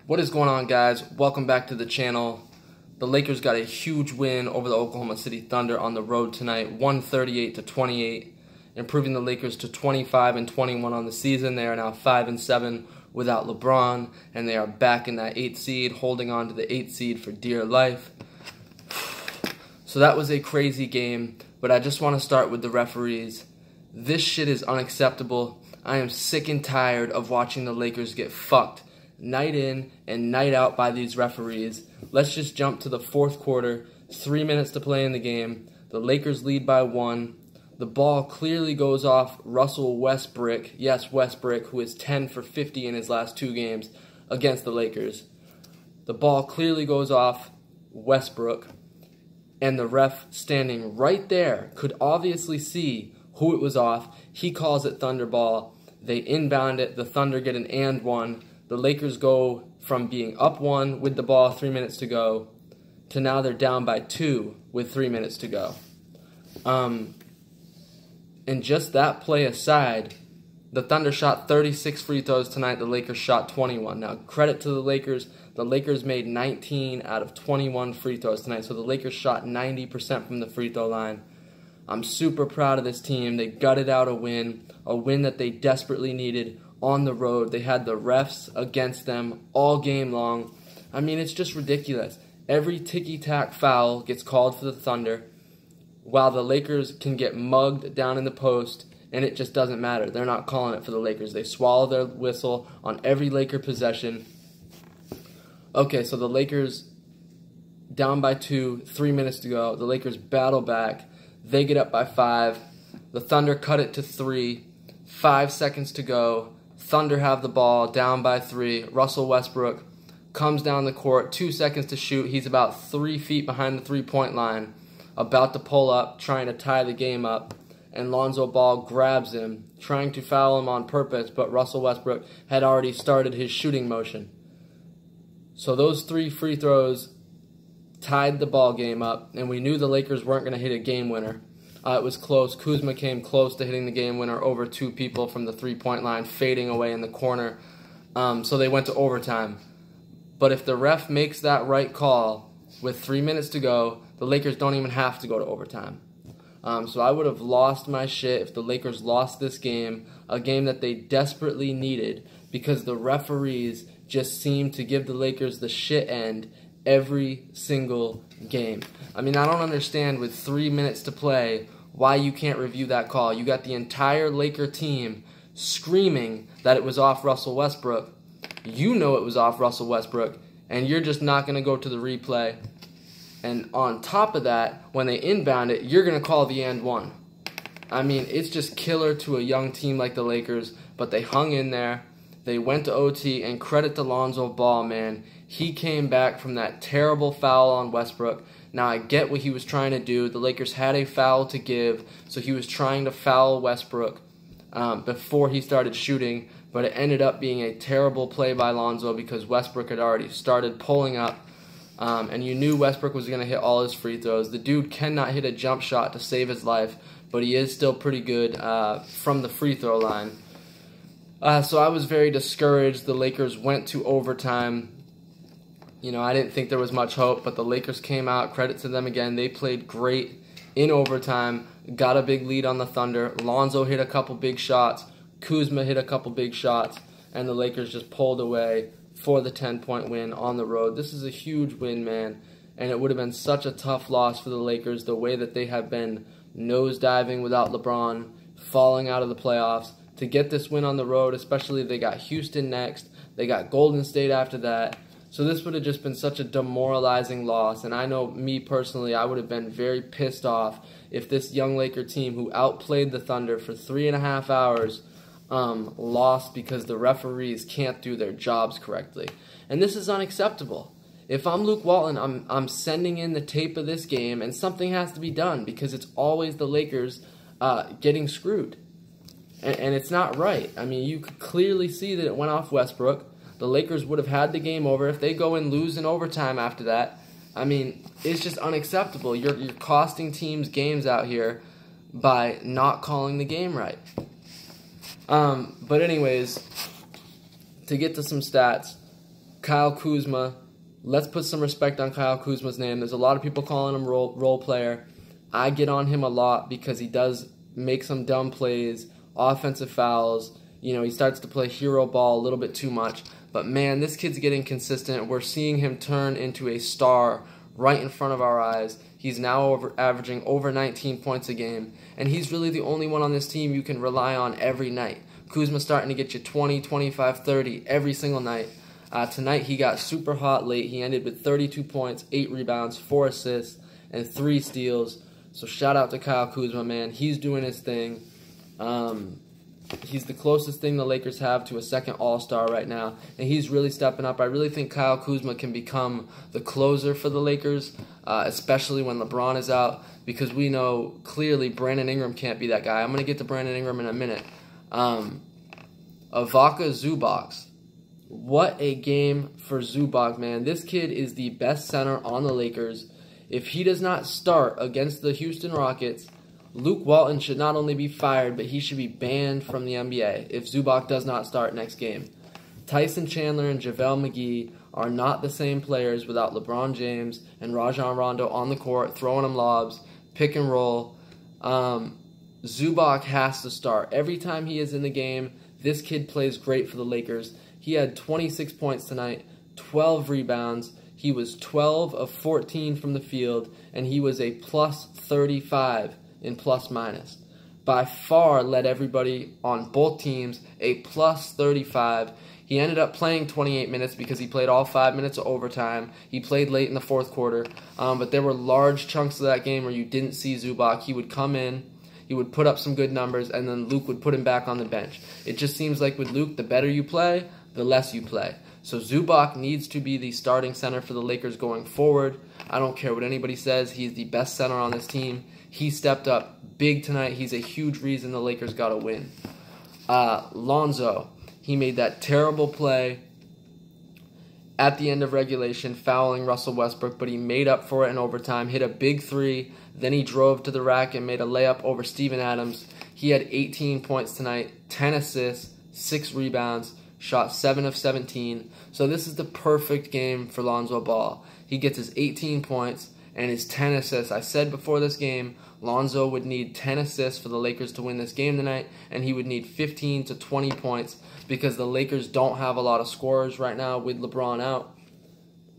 What is going on, guys? Welcome back to the channel. The Lakers got a huge win over the Oklahoma City Thunder on the road tonight, 138-28, improving the Lakers to 25-21 on the season. They are now 5-7 without LeBron, and they are back in that 8th seed, holding on to the 8th seed for dear life. So that was a crazy game, but I just want to start with the referees. This shit is unacceptable. I am sick and tired of watching the Lakers get fucked night in and night out by these referees. Let's just jump to the fourth quarter. 3 minutes to play in the game. The Lakers lead by 1. The ball clearly goes off Russell Westbrook. Yes, Westbrook, who is 10 for 50 in his last 2 games against the Lakers. The ball clearly goes off Westbrook, and the ref standing right there could obviously see who it was off. He calls it Thunder ball. They inbound it. The Thunder get an and one. The Lakers go from being up 1 with the ball, 3 minutes to go, to now they're down by 2 with 3 minutes to go. And just that play aside, the Thunder shot 36 free throws tonight. The Lakers shot 21. Now, credit to the Lakers. The Lakers made 19 out of 21 free throws tonight. So the Lakers shot 90% from the free throw line. I'm super proud of this team. They gutted out a win that they desperately needed on the road. They had the refs against them all game long. I mean, it's just ridiculous. Every ticky-tack foul gets called for the Thunder, while the Lakers can get mugged down in the post, and it just doesn't matter. They're not calling it for the Lakers. They swallow their whistle on every Laker possession. Okay, so the Lakers down by 2, 3 minutes to go. The Lakers battle back. They get up by 5. The Thunder cut it to 3. 5 seconds to go. Thunder have the ball, down by 3. Russell Westbrook comes down the court, 2 seconds to shoot. He's about 3 feet behind the three-point line, about to pull up, trying to tie the game up. And Lonzo Ball grabs him, trying to foul him on purpose, but Russell Westbrook had already started his shooting motion. So those 3 free throws tied the ball game up, and we knew the Lakers weren't going to hit a game winner. It was close. Kuzma came close to hitting the game winner over 2 people from the three-point line, fading away in the corner. So they went to overtime. But if the ref makes that right call with 3 minutes to go, the Lakers don't even have to go to overtime. So I would have lost my shit if the Lakers lost this game, a game that they desperately needed, because the referees just seemed to give the Lakers the shit end every single game. I mean, I don't understand with 3 minutes to play why you can't review that call. You got the entire Laker team screaming that it was off Russell Westbrook. You know it was off Russell Westbrook, and you're just not going to go to the replay. And on top of that, when they inbound it, you're going to call the and one. I mean, it's just killer to a young team like the Lakers, but they hung in there. They went to OT, and credit to Lonzo Ball, man. He came back from that terrible foul on Westbrook. Now, I get what he was trying to do. The Lakers had a foul to give, so he was trying to foul Westbrook before he started shooting, but it ended up being a terrible play by Lonzo because Westbrook had already started pulling up, and you knew Westbrook was going to hit all his free throws. The dude cannot hit a jump shot to save his life, but he is still pretty good from the free throw line. So I was very discouraged. The Lakers went to overtime. You know, I didn't think there was much hope, but the Lakers came out. Credit to them again. They played great in overtime, got a big lead on the Thunder. Lonzo hit a couple big shots. Kuzma hit a couple big shots, and the Lakers just pulled away for the 10-point win on the road. This is a huge win, man, and it would have been such a tough loss for the Lakers, the way that they have been nosediving without LeBron, falling out of the playoffs. To get this win on the road, especially they got Houston next, they got Golden State after that. So this would have just been such a demoralizing loss, and I know me personally, I would have been very pissed off if this young Laker team who outplayed the Thunder for 3.5 hours lost because the referees can't do their jobs correctly. And this is unacceptable. If I'm Luke Walton, I'm sending in the tape of this game, and something has to be done because it's always the Lakers getting screwed. And it's not right. I mean, you could clearly see that it went off Westbrook. The Lakers would have had the game over. If they go and lose in overtime after that, I mean, it's just unacceptable. You're costing teams games out here by not calling the game right. But anyways, to get to some stats, Kyle Kuzma. Let's put some respect on Kyle Kuzma's name. There's a lot of people calling him role player. I get on him a lot because he does make some dumb plays, offensive fouls. You know, he starts to play hero ball a little bit too much. But, man, this kid's getting consistent. We're seeing him turn into a star right in front of our eyes. He's now averaging over 19 points a game. And he's really the only one on this team you can rely on every night. Kuzma's starting to get you 20, 25, 30 every single night. Tonight he got super hot late. He ended with 32 points, 8 rebounds, 4 assists, and 3 steals. So shout out to Kyle Kuzma, man. He's doing his thing. He's the closest thing the Lakers have to a second All-Star right now, and he's really stepping up. I really think Kyle Kuzma can become the closer for the Lakers, especially when LeBron is out, because we know clearly Brandon Ingram can't be that guy. I'm going to get to Brandon Ingram in a minute. Ivaca Zubac. What a game for Zubac, man. This kid is the best center on the Lakers. If he does not start against the Houston Rockets, Luke Walton should not only be fired, but he should be banned from the NBA if Zubac does not start next game. Tyson Chandler and JaVale McGee are not the same players without LeBron James and Rajon Rondo on the court, throwing them lobs, pick and roll. Zubac has to start. Every time he is in the game, this kid plays great for the Lakers. He had 26 points tonight, 12 rebounds. He was 12 of 14 from the field, and he was a plus 35 in plus minus. By far led everybody on both teams a plus 35. He ended up playing 28 minutes because he played all 5 minutes of overtime. He played late in the fourth quarter, but there were large chunks of that game where you didn't see Zubac. He would come in, he would put up some good numbers, and then Luke would put him back on the bench. It just seems like with Luke, the better you play, the less you play. So Zubac needs to be the starting center for the Lakers going forward. I don't care what anybody says. He's the best center on this team. He stepped up big tonight. He's a huge reason the Lakers got to win. Lonzo, he made that terrible play at the end of regulation, fouling Russell Westbrook, but he made up for it in overtime, hit a big three, then he drove to the rack and made a layup over Steven Adams. He had 18 points tonight, 10 assists, 6 rebounds, shot 7 of 17. So this is the perfect game for Lonzo Ball. He gets his 18 points and his 10 assists. I said before this game, Lonzo would need 10 assists for the Lakers to win this game tonight, and he would need 15 to 20 points because the Lakers don't have a lot of scorers right now with LeBron out.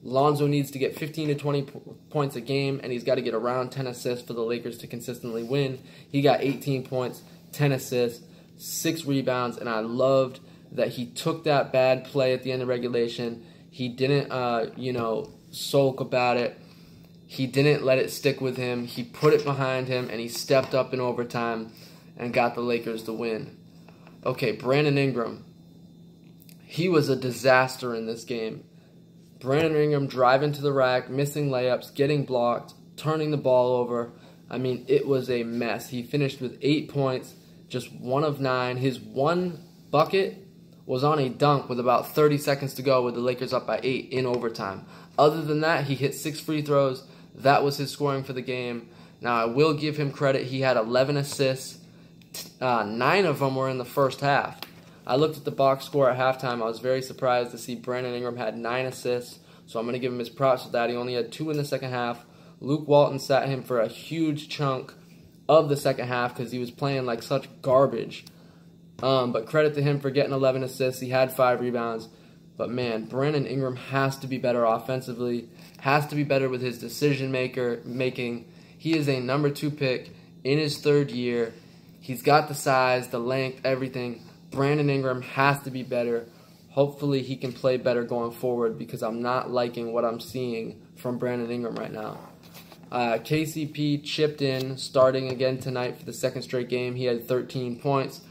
Lonzo needs to get 15 to 20 points a game, and he's got to get around 10 assists for the Lakers to consistently win. He got 18 points, 10 assists, 6 rebounds, and I loved that he took that bad play at the end of regulation. He didn't, sulk about it. He didn't let it stick with him. He put it behind him, and he stepped up in overtime and got the Lakers the win. Okay, Brandon Ingram. He was a disaster in this game. Brandon Ingram driving to the rack, missing layups, getting blocked, turning the ball over. I mean, it was a mess. He finished with 8 points, just 1 of 9. His one bucket was on a dunk with about 30 seconds to go with the Lakers up by 8 in overtime. Other than that, he hit 6 free throws. That was his scoring for the game. Now, I will give him credit. He had 11 assists. 9 of them were in the first half. I looked at the box score at halftime. I was very surprised to see Brandon Ingram had 9 assists, so I'm going to give him his props for that. He only had 2 in the second half. Luke Walton sat him for a huge chunk of the second half because he was playing like such garbage. But credit to him for getting 11 assists. He had 5 rebounds. But, man, Brandon Ingram has to be better offensively, has to be better with his decision-making. He is a number 2 pick in his 3rd year. He's got the size, the length, everything. Brandon Ingram has to be better. Hopefully he can play better going forward because I'm not liking what I'm seeing from Brandon Ingram right now. KCP chipped in, starting again tonight for the 2nd straight game. He had 13 points.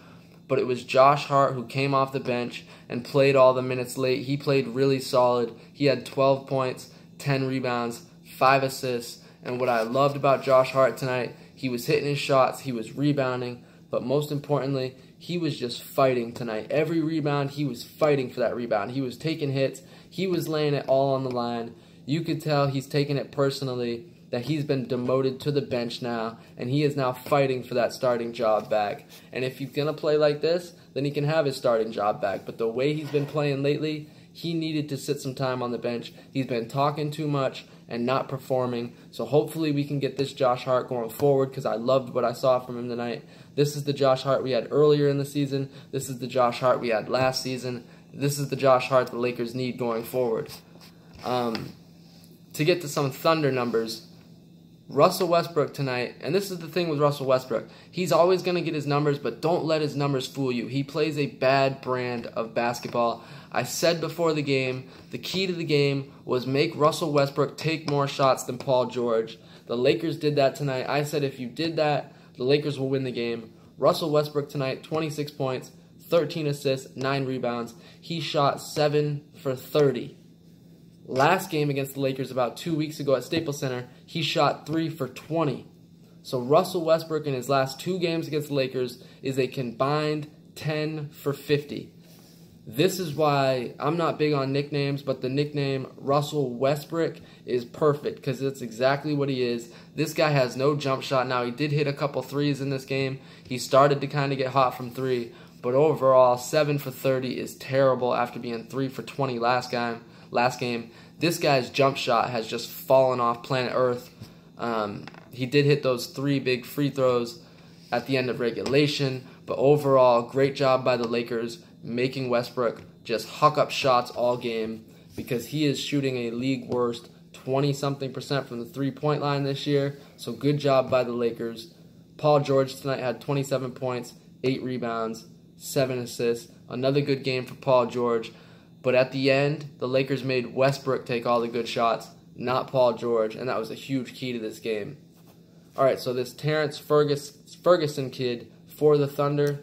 But it was Josh Hart who came off the bench and played all the minutes late. He played really solid. He had 12 points, 10 rebounds, 5 assists. And what I loved about Josh Hart tonight, he was hitting his shots, he was rebounding, but most importantly, he was just fighting tonight. Every rebound, he was fighting for that rebound. He was taking hits. He was laying it all on the line. You could tell he's taking it personally, that he's been demoted to the bench now, and he is now fighting for that starting job back. And if he's going to play like this, then he can have his starting job back. But the way he's been playing lately, He needed to sit some time on the bench. He's been talking too much and not performing. So hopefully we can get this Josh Hart going forward, because I loved what I saw from him tonight. This is the Josh Hart we had earlier in the season. This is the Josh Hart we had last season. This is the Josh Hart the Lakers need going forward. To get to some Thunder numbers, Russell Westbrook tonight, and this is the thing with Russell Westbrook, he's always going to get his numbers, but don't let his numbers fool you. He plays a bad brand of basketball. I said before the game, the key to the game was make Russell Westbrook take more shots than Paul George. The Lakers did that tonight. I said if you did that, the Lakers will win the game. Russell Westbrook tonight, 26 points, 13 assists, 9 rebounds. He shot 7 for 30. Last game against the Lakers about 2 weeks ago at Staples Center, he shot 3 for 20. So Russell Westbrook in his last 2 games against the Lakers is a combined 10 for 50. This is why I'm not big on nicknames, but the nickname Russell Westbrook is perfect, because it's exactly what he is. This guy has no jump shot. Now, he did hit a couple threes in this game. He started to kind of get hot from 3, but overall, 7 for 30 is terrible after being 3 for 20 last game. This guy's jump shot has just fallen off planet Earth. He did hit those 3 big free throws at the end of regulation, but overall, great job by the Lakers making Westbrook just huck up shots all game, because he is shooting a league worst 20-something% from the three-point line this year. So good job by the Lakers. Paul George tonight had 27 points, 8 rebounds, 7 assists. Another good game for Paul George. But at the end, the Lakers made Westbrook take all the good shots, not Paul George, and that was a huge key to this game. All right, so this Terrence Ferguson kid for the Thunder,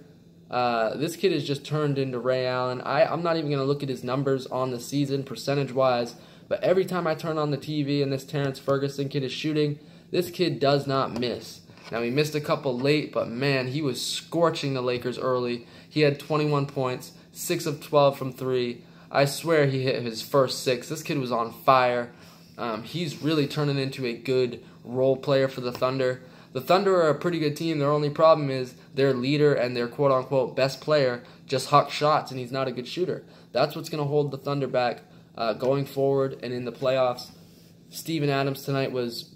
this kid has just turned into Ray Allen. I'm not even going to look at his numbers on the season percentage-wise, but every time I turn on the TV and this Terrence Ferguson kid is shooting, this kid does not miss. Now, he missed a couple late, but man, he was scorching the Lakers early. He had 21 points, 6 of 12 from 3. I swear he hit his first 6. This kid was on fire. He's really turning into a good role player for the Thunder. The Thunder are a pretty good team. Their only problem is their leader and their quote-unquote best player just hucks shots, and he's not a good shooter. That's what's going to hold the Thunder back going forward and in the playoffs. Steven Adams tonight was,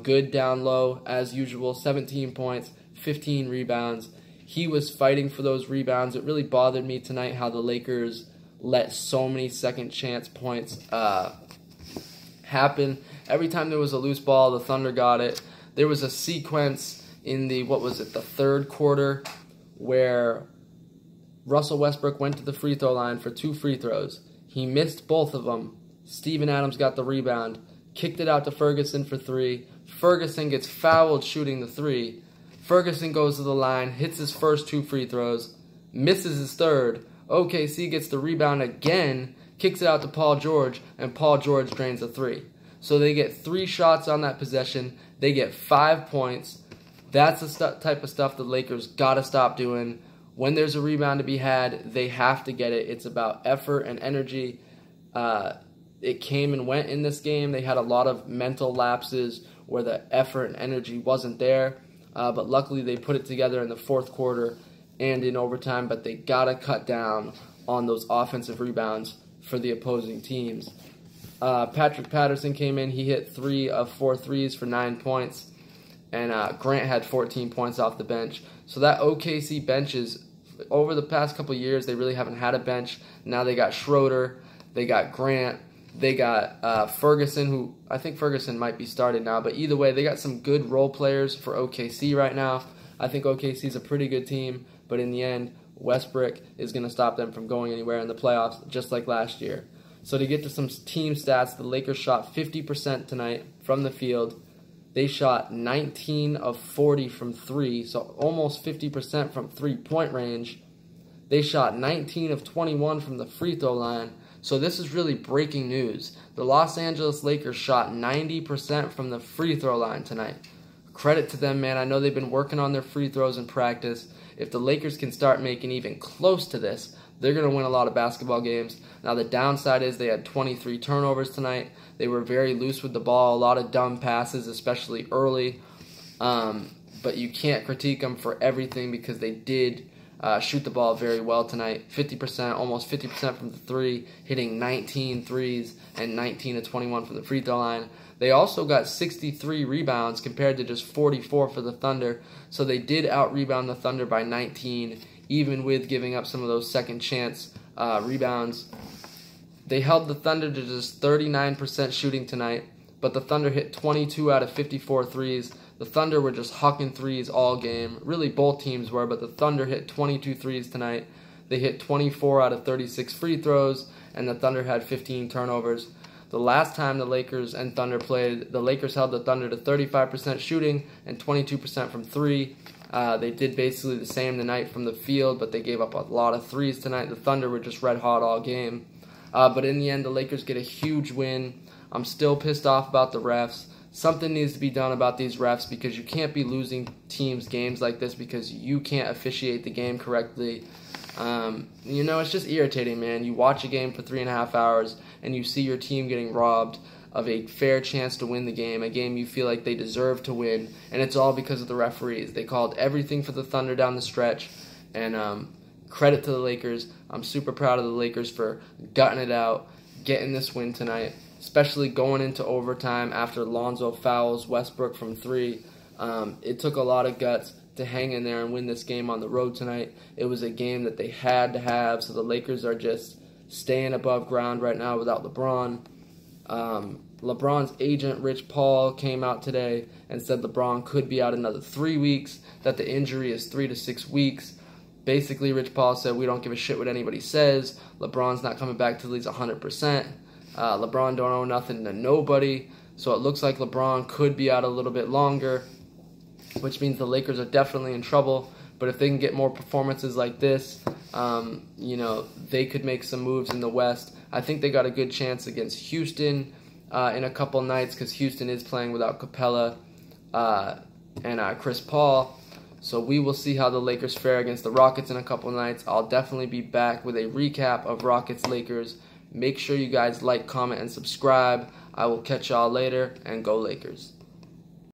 good down low as usual. 17 points, 15 rebounds. He was fighting for those rebounds. It really bothered me tonight how the Lakers let so many second chance points happen. Every time there was a loose ball, the Thunder got it. There was a sequence in the third quarter where Russell Westbrook went to the free throw line for 2 free throws. He missed both of them. Steven Adams got the rebound, kicked it out to Ferguson for 3. Ferguson gets fouled shooting the 3. Ferguson goes to the line, hits his first 2 free throws, misses his third. OKC gets the rebound again, kicks it out to Paul George, and Paul George drains a 3. So they get 3 shots on that possession. They get 5 points. That's the type of stuff the Lakers got to stop doing. When there's a rebound to be had, they have to get it. It's about effort and energy. It came and went in this game. They had a lot of mental lapses where the effort and energy wasn't there. But luckily they put it together in the fourth quarter and in overtime. But they got to cut down on those offensive rebounds for the opposing teams. Patrick Patterson came in. He hit 3 of 4 threes for 9 points. And Grant had 14 points off the bench. So that OKC bench is, over the past couple of years, they really haven't had a bench. Now they got Schroeder. They got Grant. They got Ferguson, who I think Ferguson might be started now. But either way, they got some good role players for OKC right now. I think OKC is a pretty good team. But in the end, Westbrook is going to stop them from going anywhere in the playoffs, just like last year. So to get to some team stats, the Lakers shot 50% tonight from the field. They shot 19 of 40 from 3, so almost 50% from three-point range. They shot 19 of 21 from the free throw line. So this is really breaking news. The Los Angeles Lakers shot 90% from the free throw line tonight. Credit to them, man. I know they've been working on their free throws in practice. If the Lakers can start making even close to this, they're going to win a lot of basketball games. Now, the downside is they had 23 turnovers tonight. They were very loose with the ball, a lot of dumb passes, especially early. But you can't critique them for everything because they did shoot the ball very well tonight. 50%, almost 50% from the three, hitting 19 threes and 19 to 21 from the free throw line. They also got 63 rebounds compared to just 44 for the Thunder, so they did out-rebound the Thunder by 19, even with giving up some of those second-chance rebounds. They held the Thunder to just 39% shooting tonight, but the Thunder hit 22 out of 54 threes. The Thunder were just hucking threes all game. Really, both teams were, but the Thunder hit 22 threes tonight. They hit 24 out of 36 free throws, and the Thunder had 15 turnovers. The last time the Lakers and Thunder played, the Lakers held the Thunder to 35% shooting and 22% from three. They did basically the same tonight from the field, but they gave up a lot of threes tonight. The Thunder were just red hot all game. But in the end, the Lakers get a huge win. I'm still pissed off about the refs. Something needs to be done about these refs because you can't be losing teams games like this because you can't officiate the game correctly. It's just irritating, man. You watch a game for 3.5 hours and you see your team getting robbed of a fair chance to win the game, a game you feel like they deserve to win, and it's all because of the referees. They called everything for the Thunder down the stretch, and credit to the Lakers. I'm super proud of the Lakers for gutting it out, getting this win tonight, especially going into overtime after Lonzo fouls Westbrook from three. It took a lot of guts to hang in there and win this game on the road tonight. It was a game that they had to have, so the Lakers are just staying above ground right now without LeBron. LeBron's agent, Rich Paul, came out today and said LeBron could be out another 3 weeks, that the injury is 3 to 6 weeks. Basically, Rich Paul said, we don't give a shit what anybody says. LeBron's not coming back till he's 100%. LeBron don't owe nothing to nobody, so it looks like LeBron could be out a little bit longer, which means the Lakers are definitely in trouble. But if they can get more performances like this, they could make some moves in the West. I think they got a good chance against Houston in a couple nights because Houston is playing without Capella and Chris Paul. So we will see how the Lakers fare against the Rockets in a couple nights. I'll definitely be back with a recap of Rockets-Lakers. Make sure you guys like, comment, and subscribe. I will catch y'all later, and go Lakers.